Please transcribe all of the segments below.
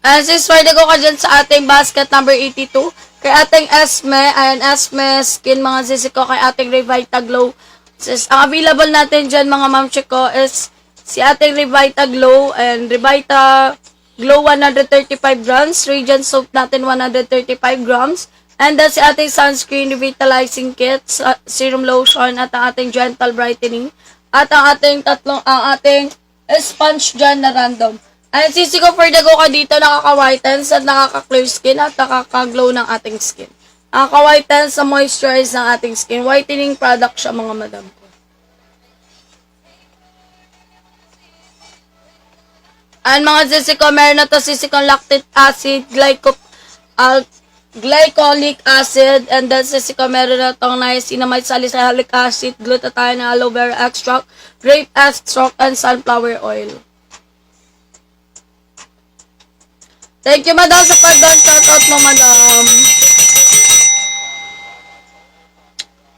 And since pwede ko ka dyan sa ating basket number 82, kay ating Esme, ayan, Esme skin mga sisi ko, kay ating Revita Glow. Sis, ang available natin dyan mga mamchi ko is si ating Revita Glow and Revita Glow 135 grams, Radiant Soap natin 135 grams, and then si ating sunscreen revitalizing kit, serum lotion, at ang ating gentle brightening, at ang ating sponge dyan na random. Ayan, sisi ko for the go ka dito, nakaka-whitens at nakaka-clear skin at nakaka-glow ng ating skin. Nakaka-whitens sa moisturize ng ating skin. Whitening product siya mga madam ko. Ayan mga sisi ko, meron na to sisi kong lactic acid, glycolic acid, and then sisi ko meron na tong niacinamide salicylic acid, glutathione, aloe vera extract, grape extract, and sunflower oil. Thank you, madam, sa pag-down checkout mo, madam.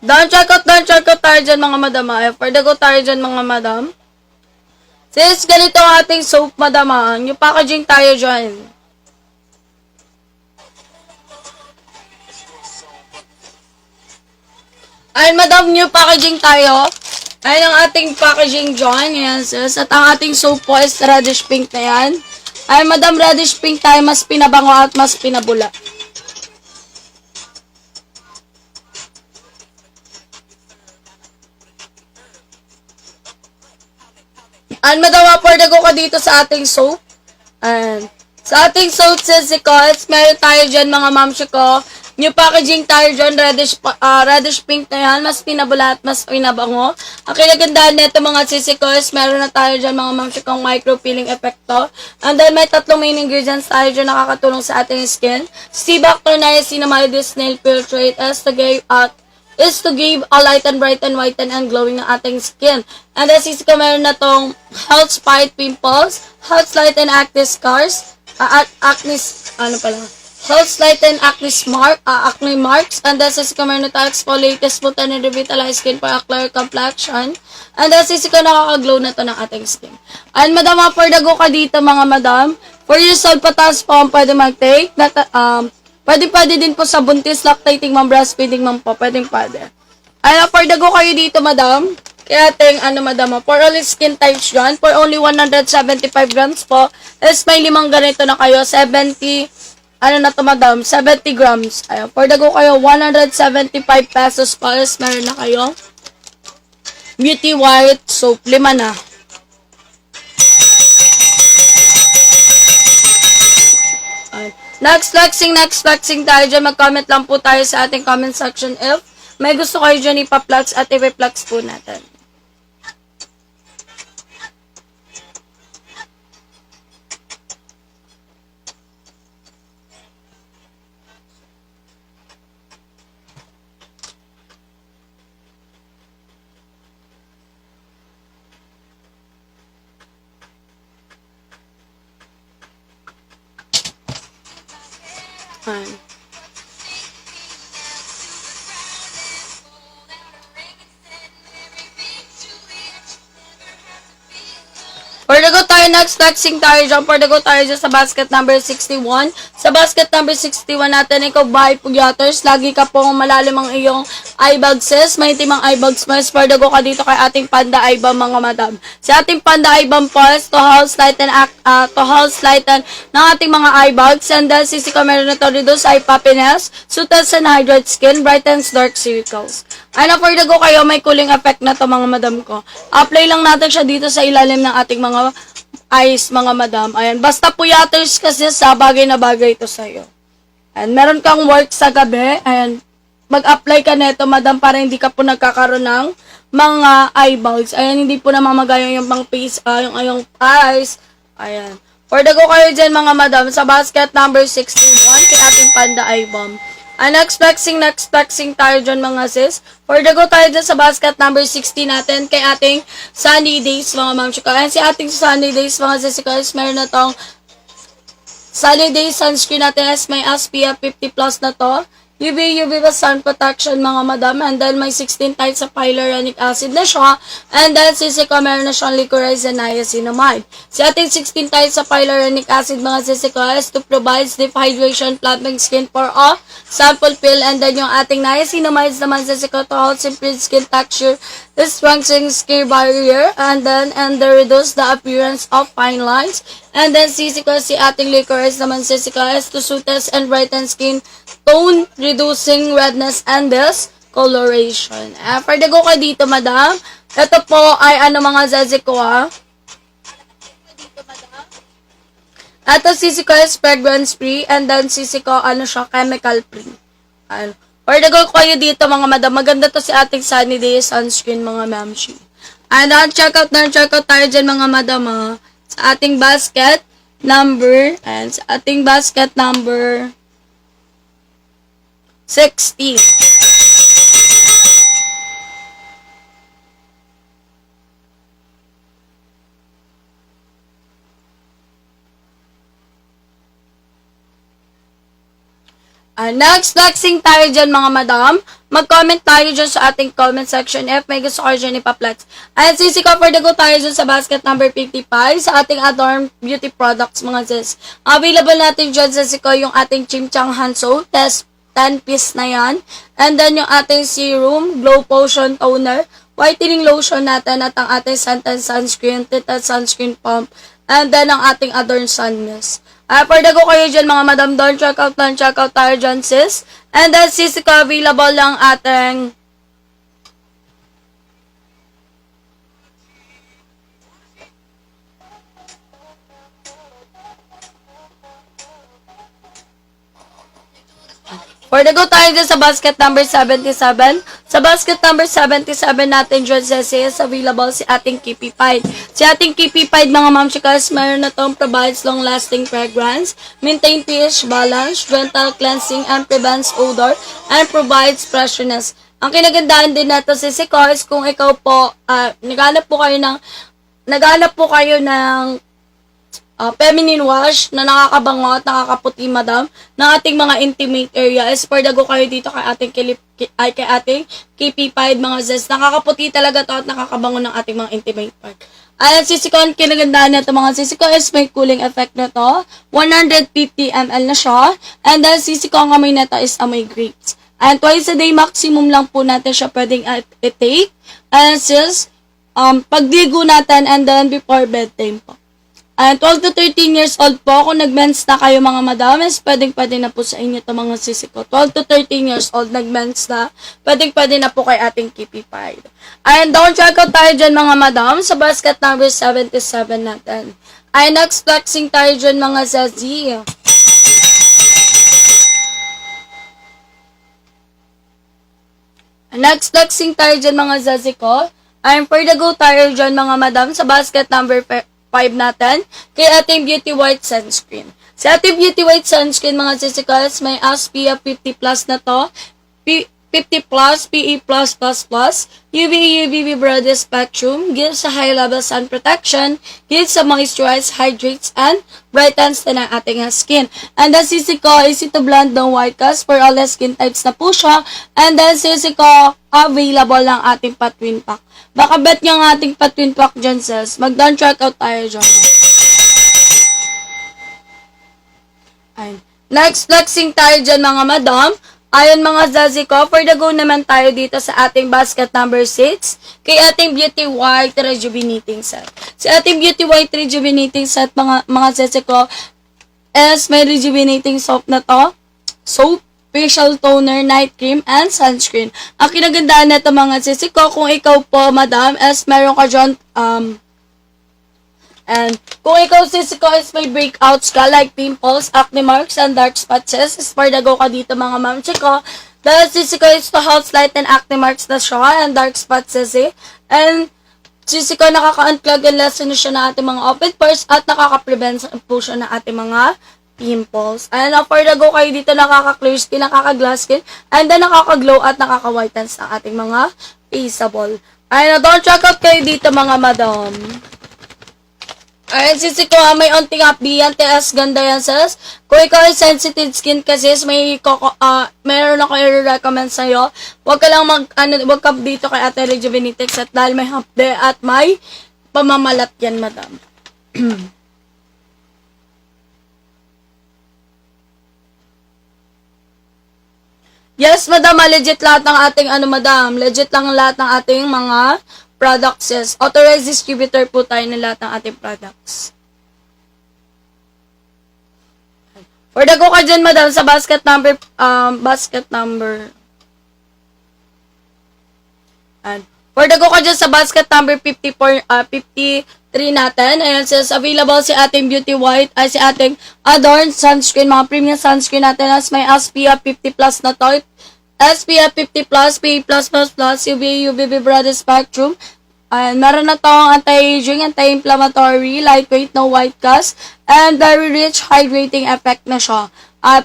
Down checkout tayo dyan, mga madam. For the go tayo dyan, mga madam. Since ganito ang ating soap, madam, yung packaging tayo dyan. Ayun, madam, new packaging tayo. Ayun ang ating packaging dyan. Yan, sis. At ang ating soap po is reddish pink na yan. Ay, madam, reddish pink tayo, mas pinabango at mas pinabula. And madam, for the go ka dito sa ating soap. And sa ating soap, sisicals, meron tayo dyan mga mamshi ko. New packaging tayo dyan, reddish pink na yan, mas pinabula at mas pinabango. Ang kinagandaan nito mga sisicals, meron na tayo dyan mga mamshi kong micro peeling epekto. And then may tatlong main ingredients tayo dyan nakakatulong sa ating skin. C-Bacter niacinamide nail filtrate is to give a light and brighten, whiten, and glowing ng ating skin. And then sisiko meron na tong health fight pimples, health light and acne scars, health light and acne marks, and then sisiko meron na tayo exfoliate, smooth and revitalize skin for a clear complexion. And then sisiko nakaka-glow na to ng ating skin. And madam, for the go ka dito mga madam, for your soul patas po, pwede mag-take, pwede din po sa buntis, lactating mom, breastfeeding mom po, pwede. Ayun, for the go kayo dito madam, kaya ating madam, for all skin types dyan, for only 175 grams po, is may 5 ganito na kayo, 70 madam, 70 grams. Ayun, for the go kayo, 175 pesos po, is meron na kayo beauty white soap, 5 na. Next flexing tayo dyan. Mag-comment lang po tayo sa ating comment section if may gusto kayo dyan ipa-flex at i-flex po natin. Ayan. For the go tayo, next flexing tayo dyan. For the go tayo dyan sa basket number 61. Sa basket number 61 natin, ikaw bahay pugyaters. Lagi ka pong malalim ang iyong eye bags, sis. May timang eye bags mo. For the go ka dito kay ating panda eye balm, mga madam. Sa ating panda eye balm po, to house lighten ng ating mga eye bags. And then, sisi ko meron na to, reduce eye puffiness, soothes and hydrate skin, brightens dark circles. Ano, for the go kayo, may cooling effect na to mga madam ko. Apply lang natin siya dito sa ilalim ng ating mga eyes, mga madam. Ayan, basta puyaters kasi sa bagay na bagay ito sa'yo. And meron kang work sa gabi, ayan, mag-apply ka neto, madam, para hindi ka po nagkakaroon ng mga eye bags. Ayan, hindi po namamagay yung pang face, yung eyes. Ayan. For the go kayo dyan, mga madam, sa basket number 61, kay ating panda eye balm. Next flexing tayo dyan, mga sis. For the go tayo dyan sa basket number 60 natin kay ating Sunny Days, mga ma'am chika. Ayan, si ating Sunny Days, mga sis, meron na tong Sunny Days sunscreen natin as may SPF 50 plus na to. UV sun protection mga madam. And then may 16 types of hyaluronic acid na siya. And then sisiko meron na siyang licorice and niacinamide. Si ating 16 types of hyaluronic acid mga sisiko is to provide deep hydration, plumping skin for a sample pill. And then yung ating niacinamide naman sisiko to help improve skin texture, strengthening skin barrier, and reduce the appearance of fine lines. And then sisiko si ating licorice naman sisiko is to soothe and brighten skin tone, reducing redness and discoloration. Further go ka dito, madam. Ito po ay mga sisiko Ito sisiko is fragrance free, and then sisiko siya chemical free. Further go kayo dito mga madam. Maganda to si ating Sunny Day sunscreen mga mamshi. And check out tayo dyan mga madam sa ating basket number 60. Next, flexing tayo dyan mga madam. Mag-comment tayo dyan sa ating comment section if may gusto kayo dyan ipaplex. And sisiko for the go tayo dyan sa basket number 55 sa ating Adorn Beauty Products mga sis. Available natin dyan sa siko yung ating Chimchang Hanso test 10 piece na yan. And then yung ating serum, Glow Potion Toner, whitening lotion natin at ang ating Suntan Sunscreen, Tinted Sunscreen Pump, and then ang ating Adorn Sun Mist. For the go kayo dyan mga madam, don't check out tayo dyan sis. And then sis, available lang ating for the go tayo dyan sa basket number 77. Sa basket number 77 natin dyan sa is available si ating Keepy-Pide. Si ating Keepy-Pide mga ma'am chikas, meron na itong provides long-lasting fragrance, maintain pH balance, gentle cleansing, and prevents odor, and provides freshness. Ang kinagandaan din nato si is kung ikaw po, naghanap po kayo ng feminine wash na nakakabango at nakakaputi madam ng ating mga intimate area is for the go kayo dito kay ating Keepy-Pide mga zest. Nakakaputi talaga to at nakakabango ng ating mga intimate part. Ayan sisikon, kinagandaan na ito mga sisiko is may cooling effect na to. 150 ml na siya. And then sisiko ang amoy na to is amoy grapes. And twice a day maximum lang po natin siya pwedeng i-take. And sis, pagdigo natin and then before bedtime po. 12 to 13 years old po, kung nag-mens na kayo mga madames, pwede na po sa inyo ito mga sisiko. 12 to 13 years old, nag-mens na, pwede na po kay ating Keepy-Pide. And don't check out tayo dyan mga madam sa basket number 77 natin. Ay, next flexing tayo dyan mga zazi. Next flexing tayo dyan mga zazi ko. I'm for the go tayo dyan mga madam sa basket number 5 natin, kay ating Beauty White Sunscreen. Si ating Beauty White Sunscreen, mga sisikals, may SPF 50 plus na to, 50 plus, PE+++, UV broad spectrum, gives a high level sun protection, gives a moisturize, hydrates, and brightens na ng ating skin. And then sisi ko, easy to blend ng white cast for all the skin types na po siya. And then sisi ko, available lang ating patwin pack. Baka bet nyo ang ating patwin pack dyan, sis. Mag-down check out tayo dyan. Ayun. Next, flexing tayo dyan, mga madam. Ayun, mga zazi ko. For the go naman tayo dito sa ating basket number 6. Kay ating Beauty White Rejuvenating Set. Si ating Beauty White Rejuvenating Set, mga zazi ko, is may rejuvenating soap na to. Soap, facial toner, night cream, and sunscreen. Ang kinagandaan na ito mga sisi ko, kung ikaw po, madam, as meron ka dyan, and kung ikaw sisi ko is may breakouts ka, like pimples, acne marks, and dark spots, is for the go ka dito mga ma'am chiko. Dahil sisi ko is to help lighten acne marks na siya, and dark spots sisi. And sisi ko nakaka-unclog and lessen siya na ating mga open pores, at nakaka-prevent po siya na ating mga pimples. And for the go kayo dito, nakaka-clear skin, nakaka-glass skin, and then nakaka-glow at nakaka-whitens ng ating mga faceable. And don't check out kayo dito mga madam. Ayun, sisi ko may onting happy yan, TS ganda yan, sis. Kung ikaw ay sensitive skin kasi, meron ako i-recommend sa'yo. Huwag ka lang huwag ka dito kay Ate Rejuvenitex at dahil may hapde at may pamamalat yan, madam. Yes, madam, legit lahat ng ating, madam, legit lang lahat ng ating mga products, yes. Authorized distributor po tayo ng lahat ng ating products. For the go ka dyan, madam, sa basket number. And for the go ka dyan sa basket number 53 natin. Ayan, says, available si ating Beauty White, ay si ating Adorn sunscreen, mga premium sunscreen natin as may SPF 50 plus na to. SPF 50 plus, PA+++, UVB broad spectrum. Ayan, meron na tong anti-aging, anti-inflammatory, lightweight, no white cast, and very rich hydrating effect na siya.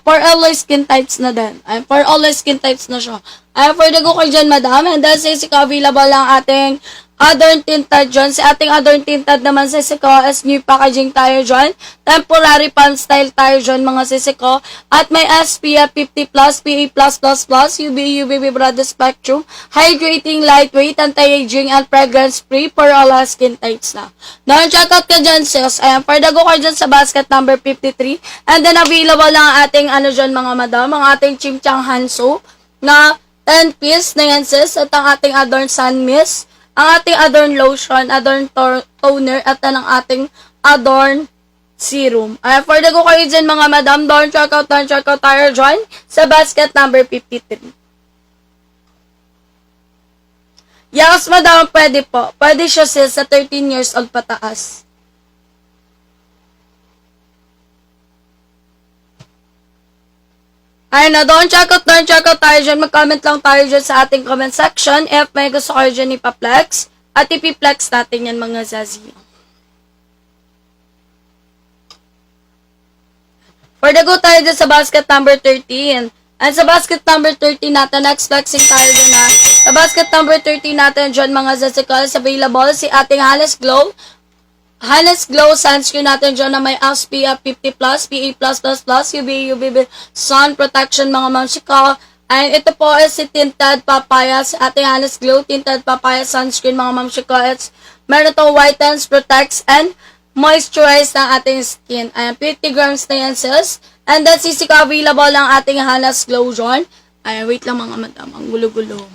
For all skin types na din. For all skin types na siya. For the go kayo dyan, madam, and then since available lang ating Adorn Tinted dyan. Si ating Adorn Tinted naman sa sisiko is new packaging tayo dyan. Temporary pan style tayo dyan mga sisiko. At may SPF 50+, PA+++, UVB broad spectrum, hydrating, lightweight, anti-aging, and fragrance free for all skin types na. Now, check out ka dyan sis. Ayan, for the go ka dyan sa basket number 53. And then available lang ating dyan mga madam, ang ating Chimchang Hanso na 10 piece na yan sis. At ang ating Adorn Sun Mist, ang ating Adorn Lotion, Adorn Toner, at ang ating Adorn Serum. For the go kayo dyan mga madam, don't check out tayo dyan sa basket number 53. Yes, madam, pwede po. Pwede siya sis sa 13 years old pataas. Ayun na, don't check out tayo dyan. Mag-comment lang tayo dyan sa ating comment section if may gusto kayo dyan ipaplex. At ipiplex natin yan mga zazi. For the go tayo dyan sa basket number 13. And sa basket number 13 natin, next flexing tayo dyan ha. Sa basket number 13 natin dyan mga zazicals, available si ating Hanes Glow sunscreen natin dyan na may SPF 50+, PA+++, UVB sun protection mga mamsika. And ito po is si Tinted Papaya, si ating Hanes Glow Tinted Papaya sunscreen mga mamsika. Meron itong whitens, protects, and moisturize ng ating skin. Ayan, 50 grams na yan sis. And that's sisika available lang ating Hanes Glow dyan. Ayan, wait lang mga madam, ang gulo-gulo.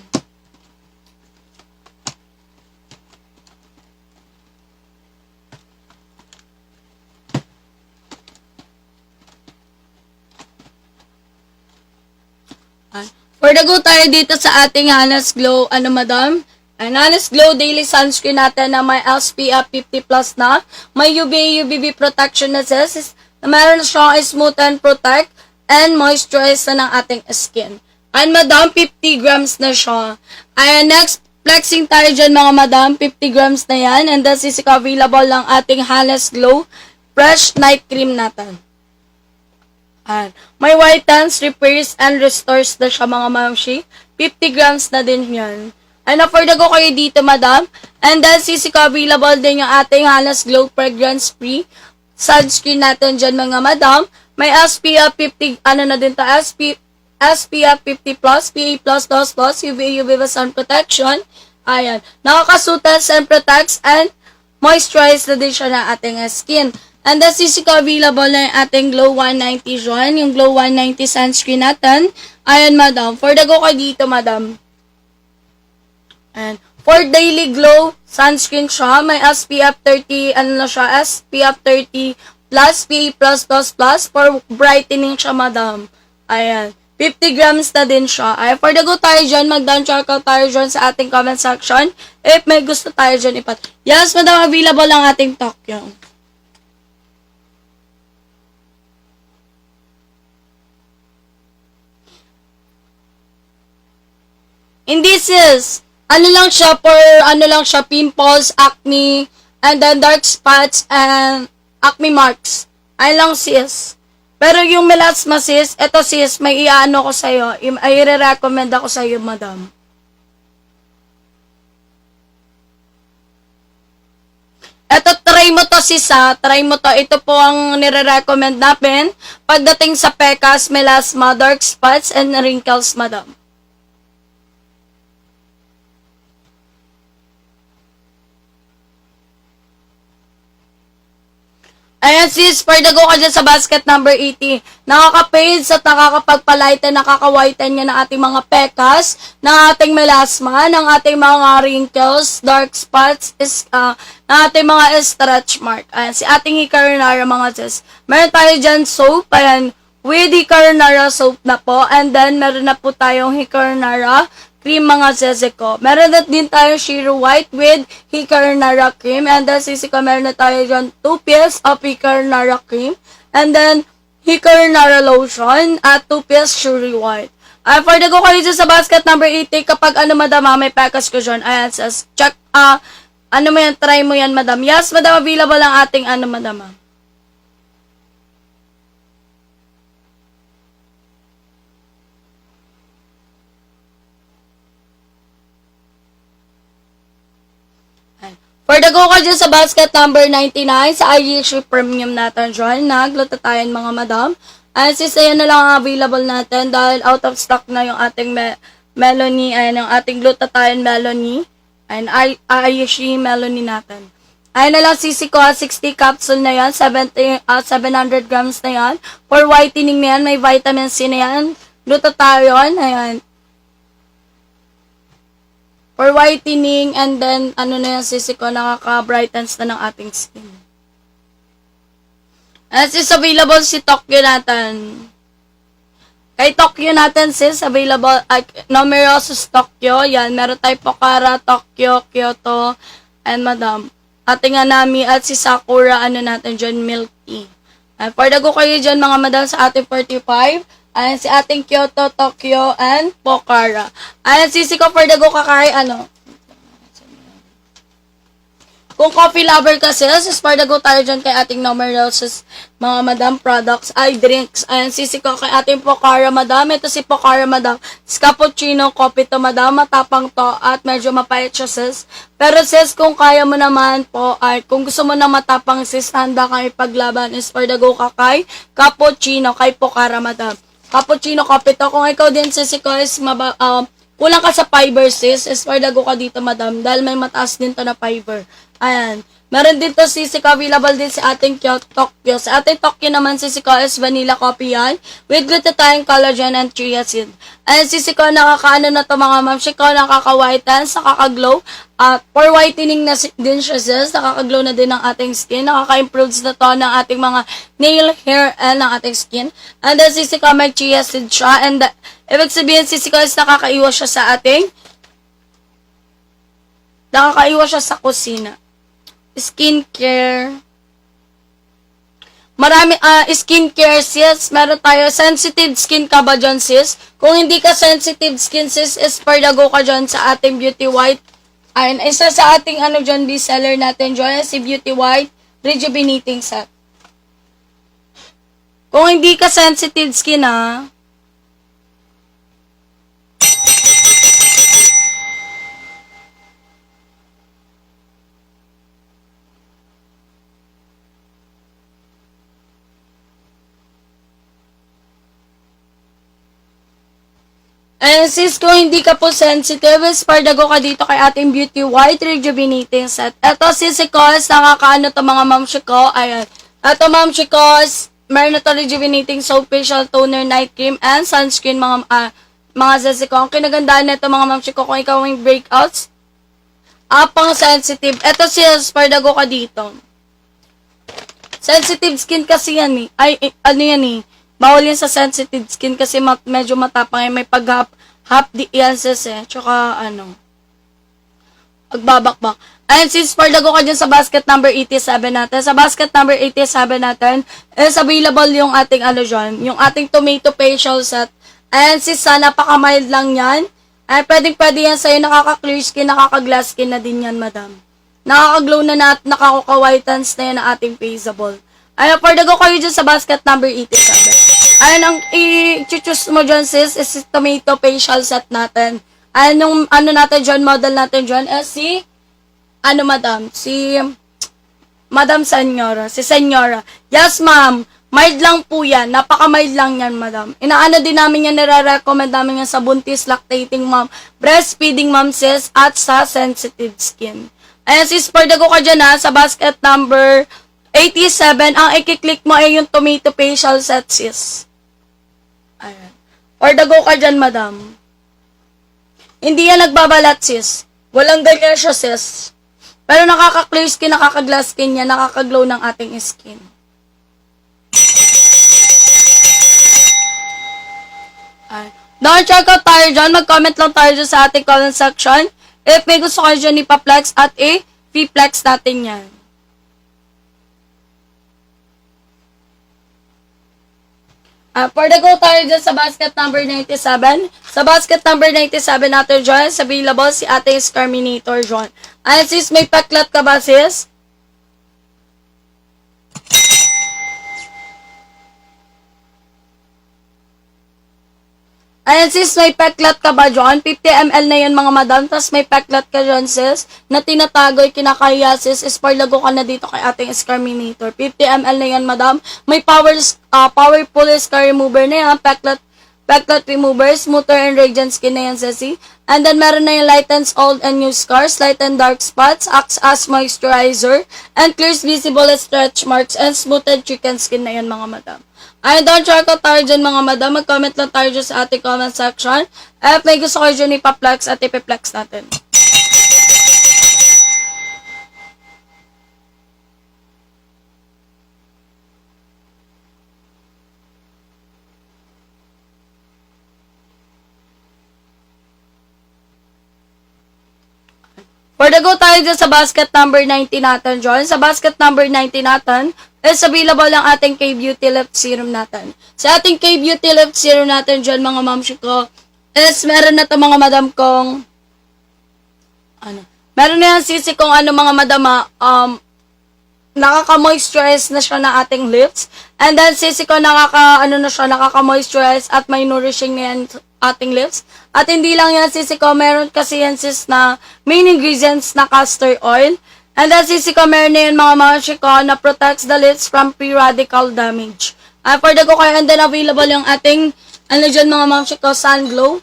For the go tayo dito sa ating Hanes Glow, madam? Hanes Glow Daily Sunscreen natin na may SPF 50+ na. May UVB protection na sis. Meron siyang smooth and protect and moisturize na ng ating skin. And madam, 50 grams na siya. Next, flexing tayo dyan mga madam. 50 grams na yan. And this is available lang ating Hanes Glow Fresh Night Cream natin. May whitens, repairs, and restores na siya mga mamshi. 50 grams na din yan. For the go kayo dito, madam. And then, sisika available din yung ating Hanes Glow Fragrance Free sunscreen natin dyan, mga madam. May SPF 50, na din to, SPF 50+, PA+++, UV sun protection. Ayan. Nakakasutas and protects and moisturize na din siya ng ating skin. And that's sisika available na yung ating Glow 190 dyan. Yung Glow 190 sunscreen natin. Ayan, madam. For the go kayo dito, madam. And for Daily Glow sunscreen siya, may SPF 30, SPF 30+, PA+++, for brightening siya, madam. Ayan. 50 grams na din siya. For the go tayo dyan, mag-down check out tayo dyan sa ating comment section. If may gusto tayo dyan Yes, madam, available ang ating Tokyo. Hindi sis. Lang siya pimples, acne, and then dark spots, and acne marks. Lang sis. Pero yung melasma sis, eto sis, may ko sa'yo. I-recommend ako sa'yo, madam. Eto, try mo to sis ha. Try mo to. Ito po ang nire-recommend namin pagdating sa pekas, melasma, dark spots, and wrinkles, madam. Ayan sis, pardago ka dyan sa basket number 80. Nakaka-page at nakakapagpalighten, nakaka-whiten niya ng ating mga pekas, ng ating melasma, ng ating mga wrinkles, dark spots, ng ating mga stretch mark. Ayan, si ating Hikarinara mga sis. Meron tayo dyan soap, ayan, with Hikarinara soap na po. And then, meron na po tayong Hikarinara cream mga sese ko. Meron na din tayo Sheer White with Hikarinara cream. And then, sisi ko, meron na tayo dyan 2 pieces of Hikarinara cream. And then, Hikarinara lotion at 2 pieces Sheer White. For the go kayo dyan sa basket number 80, kapag ano madama, may package ko dyan. Ayan, says, check, ano mo yan, try mo yan madam. Yes, madam, available ang ating ano madama. For the go ka dyan sa basket number 99, sa IGC Premium natin dyan, naglutatayan mga madam. And sis, ayan na lang ang available natin dahil out of stock na yung ating Melanie, ayan yung ating glutatayan Melanie. And IGC Melanie natin. Ayan na lang sisi ko, 60 capsule na yan, 700 grams na yan. For whitening na yan, may vitamin C na yan. Glutathione, ayan. For whitening, and then, ano na yan, sisi ko, nakaka-brightens na ng ating skin. And sis, available si Tokyo natin. Kay Tokyo natin, sis, available, numerosos Tokyo, yan, meron tayo Pocara, Tokyo, Kyoto, and madam. Ating Hanami, at si Sakura, ano natin dyan, milk tea. And for the go kayo dyan, mga madam, sa ating 45, ayan, si ating Kyoto, Tokyo, and Pocara. Ayan, sisi ko for the go kakay, ano. Kung coffee lover ka sis, for the go tayo dyan kay ating numerous mga madam products, ay drinks. Ayan, sisi ko kay ating Pocara, madam. Ito si Pocara, madam. Cappuccino, coffee to, madam. Matapang to at medyo mapait siya, sis. Pero sis, kung kaya mo naman po, ay kung gusto mo na matapang sis, handa ka ipaglaban is for the go kakay, cappuccino, kay Pocara, madam. Cappuccino coffee to. Kung ikaw din sis, ikaw is kulang ka sa fiber sis, is for the go ka dito madam. Dahil may mataas din to na fiber. Ayan. Meron din to sis, available din sa ating Tokyo. Sa ating Tokyo naman sis, is vanilla coffee yan. With glutathione, collagen, and chia seed. Ayan sis, nakakaano na to mga ma'am. Siko, nakaka-whiten, nakaka-glow. For whitening na din siya sis, nakaka-glow na din ng ating skin. Nakaka-improve na to ng ating mga nail, hair, and ng ating skin. And then sis, may chia seed siya. And ibig sabihin sis, is nakakaiwas siya sa ating sa kusina. Skincare. Marami, skincare sis. Meron tayo, sensitive skin ka ba dyan sis? Kung hindi ka sensitive skin sis, is for the go ka dyan sa ating Beauty White. Ayun, isa sa ating ano dyan, reseller natin dyan, si Beauty White Rejuvenating Set. Kung hindi ka sensitive skin and sis, kung hindi ka po sensitive, is pardago ka dito kay ating Beauty White Rejuvenating Set. Ito sis, Chicos, nakakaano to mga ma'am Chico. Ayan. Ito ma'am Chicos, meron na to rejuvenating soap, facial toner, night cream, and sunscreen mga sis ko. Ang kinagandaan nito mga ma'am Chico, kung ikaw yung breakouts, pang sensitive. Ito sis, pardago ka dito. Sensitive skin kasi yan ano yan bawal yan sa sensitive skin kasi medyo matapang may pag-half di yan sis tsaka pagbabakbak. Ayan sis, pardago ka dyan sa basket number 87 natin. Sa basket number 87 natin is available yung ating dyan, yung ating tomato facial set. Ayan sis, napaka-mild lang yan. Ay, pwede yan sa'yo, nakaka-clear skin, nakaka-glass skin na din yan madam. Nakaka-glow na nakaka-whitens na yan na ating faceable. Ayan, pardago kayo dyan sa basket number 87. Ayan, ang i-choose mo dyan sis is tomato facial set natin. Ayan, yung natin dyan, model natin dyan, si madam, si Madam Senyora. Si Senyora. Yes, ma'am. Mild lang po yan. Napaka-mild lang yan, madam. Inaano din namin yan, nire-recommend namin yan sa buntis, lactating mom, breastfeeding mom, sis, at sa sensitive skin. Ayan, sis, pardago ka dyan ha, sa basket number 87. Ang i-click mo ay yung tomato facial set, sis. Ayan. Pardago ka dyan, madam. Hindi yan nagbabalat, sis. Walang ganyan siya, sis. Pero nakaka-clear skin, nakaka-glass skin yan, nakaka-glow ng ating skin. Don't check out tayo dyan. Mag-comment lang tayo dyan sa ating comment section. If may gusto kayo dyan ipaplex at i-flex natin yan. For the go tayo dyan sa basket number 97. Sa basket number 97 natin dyan, available si ating Scarminator dyan. Ayan sis, may paklat ka ba sis? Ayan sis, may peklat ka ba dyan? 50 ml na yan mga madam, tas may peklat ka dyan sis, na tinatagoy, kinakahiya sis, is parlago ka na dito kay ating Scarminator. 50 ml na yan madam, may powerful scar remover na yan, peklat remover, smoother and radiant skin na yan sis. And then meron na yung lightens old and new scars, lighten dark spots, acts as moisturizer, and clears visible stretch marks, and smoothed chicken skin na yan mga madam. Ay, don't check out tayo dyan mga madam. Mag-comment lang tayo dyan sa ating comment section. At may gusto kayo dyan ipaplex at ipiplex natin. For the go tayo dyan sa basket number 90 natin dyan. Sa basket number 90 natin, is available ang ating K-Beauty Lift Serum natin. Sa ating K-Beauty Lift Serum natin dyan, mga mamshi ko, is meron na to mga madam kong, meron na yan sisi kong mga madam, nakaka-moisturize na siya na ating lips. And then sisi ko nakaka-moisturize at may nourishing na yan ating lips. At hindi lang yan sisi ko, meron kasi yan sis na main ingredients na castor oil. And then sisi ko meron na yan mga mamshi ko na protects the lips from free radical damage. For the go kayo, and then available yung ating, dyan mga mamshi ko, Sun Glow.